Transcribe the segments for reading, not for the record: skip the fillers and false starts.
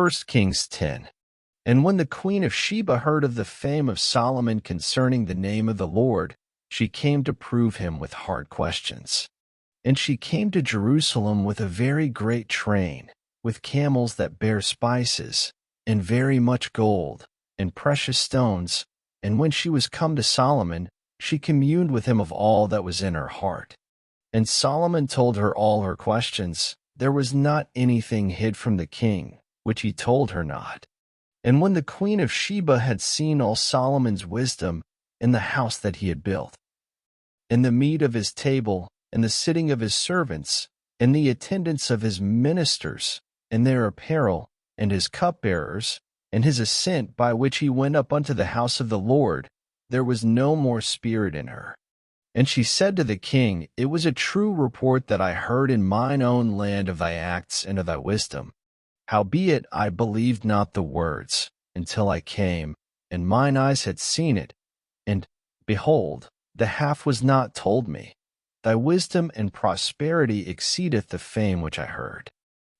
1 Kings 10. And when the queen of Sheba heard of the fame of Solomon concerning the name of the Lord, she came to prove him with hard questions. And she came to Jerusalem with a very great train, with camels that bear spices, and very much gold, and precious stones. And when she was come to Solomon, she communed with him of all that was in her heart. And Solomon told her all her questions. There was not anything hid from the king, which he told her not. And when the queen of Sheba had seen all Solomon's wisdom in the house that he had built, in the meat of his table, and the sitting of his servants, and the attendance of his ministers, and their apparel, and his cupbearers, and his ascent by which he went up unto the house of the Lord, there was no more spirit in her. And she said to the king, It was a true report that I heard in mine own land of thy acts and of thy wisdom. Howbeit I believed not the words, until I came, and mine eyes had seen it, and, behold, the half was not told me. Thy wisdom and prosperity exceedeth the fame which I heard.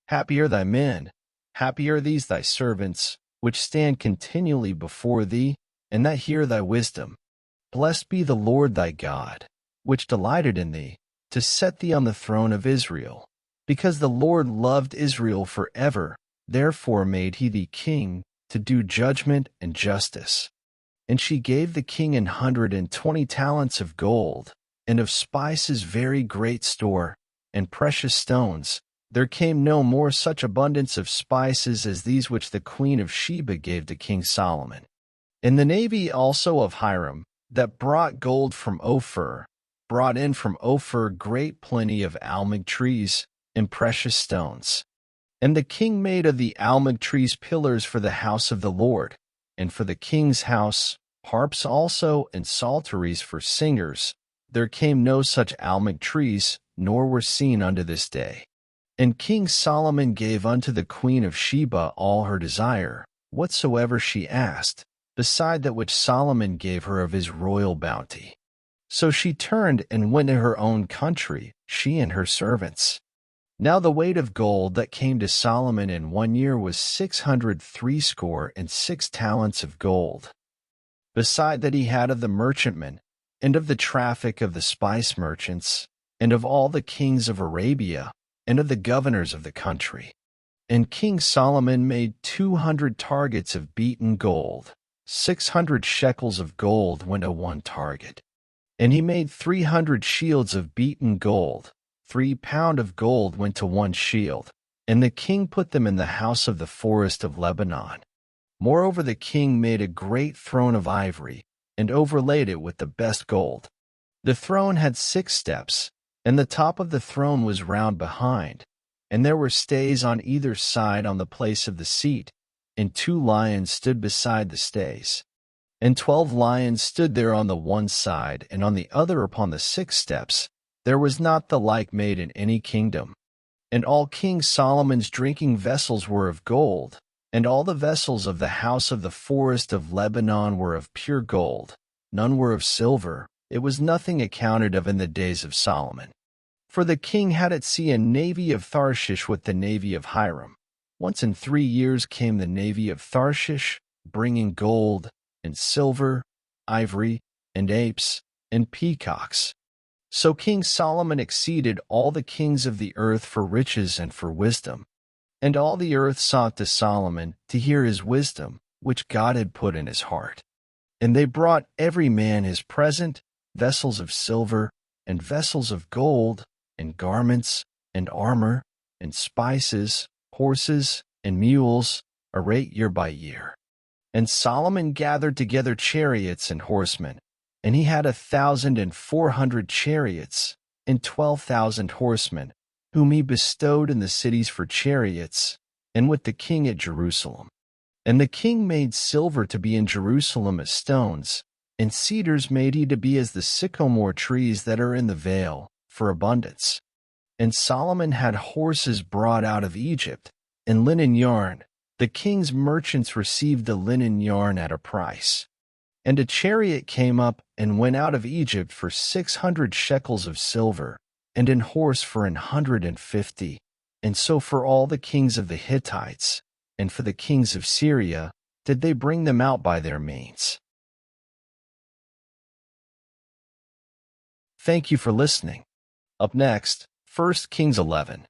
Happy are thy men, happy are these thy servants, which stand continually before thee, and that hear thy wisdom. Blessed be the Lord thy God, which delighted in thee, to set thee on the throne of Israel. Because the Lord loved Israel forever, therefore made he thee king, to do judgment and justice. And she gave the king 120 talents of gold, and of spices very great store, and precious stones. There came no more such abundance of spices as these which the queen of Sheba gave to King Solomon. And the navy also of Hiram, that brought gold from Ophir, brought in from Ophir great plenty of almug trees, and precious stones. And the king made of the almug trees pillars for the house of the Lord, and for the king's house, harps also and psalteries for singers. There came no such almug trees, nor were seen unto this day. And King Solomon gave unto the queen of Sheba all her desire, whatsoever she asked, beside that which Solomon gave her of his royal bounty. So she turned and went to her own country, she and her servants. Now the weight of gold that came to Solomon in 1 year was 666 talents of gold. Beside that he had of the merchantmen, and of the traffic of the spice merchants, and of all the kings of Arabia, and of the governors of the country. And King Solomon made 200 targets of beaten gold. 600 shekels of gold went to one target. And he made 300 shields of beaten gold. 3 pound of gold went to one shield. And the king put them in the house of the forest of Lebanon. Moreover, the king made a great throne of ivory, and overlaid it with the best gold. The throne had 6 steps, and the top of the throne was round behind, and there were stays on either side on the place of the seat, and 2 lions stood beside the stays. And 12 lions stood there on the one side, and on the other upon the 6 steps. There was not the like made in any kingdom. And all King Solomon's drinking vessels were of gold, and all the vessels of the house of the forest of Lebanon were of pure gold. None were of silver. It was nothing accounted of in the days of Solomon. For the king had at sea a navy of Tharshish with the navy of Hiram. Once in 3 years came the navy of Tharshish, bringing gold, and silver, ivory, and apes, and peacocks. So King Solomon exceeded all the kings of the earth for riches and for wisdom. And all the earth sought to Solomon to hear his wisdom, which God had put in his heart. And they brought every man his present, vessels of silver, and vessels of gold, and garments, and armor, and spices, horses, and mules, a rate year by year. And Solomon gathered together chariots and horsemen, and he had 1,400 chariots, and 12,000 horsemen, whom he bestowed in the cities for chariots, and with the king at Jerusalem. And the king made silver to be in Jerusalem as stones, and cedars made he to be as the sycamore trees that are in the vale, for abundance. And Solomon had horses brought out of Egypt, and linen yarn. The king's merchants received the linen yarn at a price. And a chariot came up and went out of Egypt for 600 shekels of silver, and an horse for 150, and so for all the kings of the Hittites, and for the kings of Syria, did they bring them out by their means. Thank you for listening. Up next, 1 Kings 11.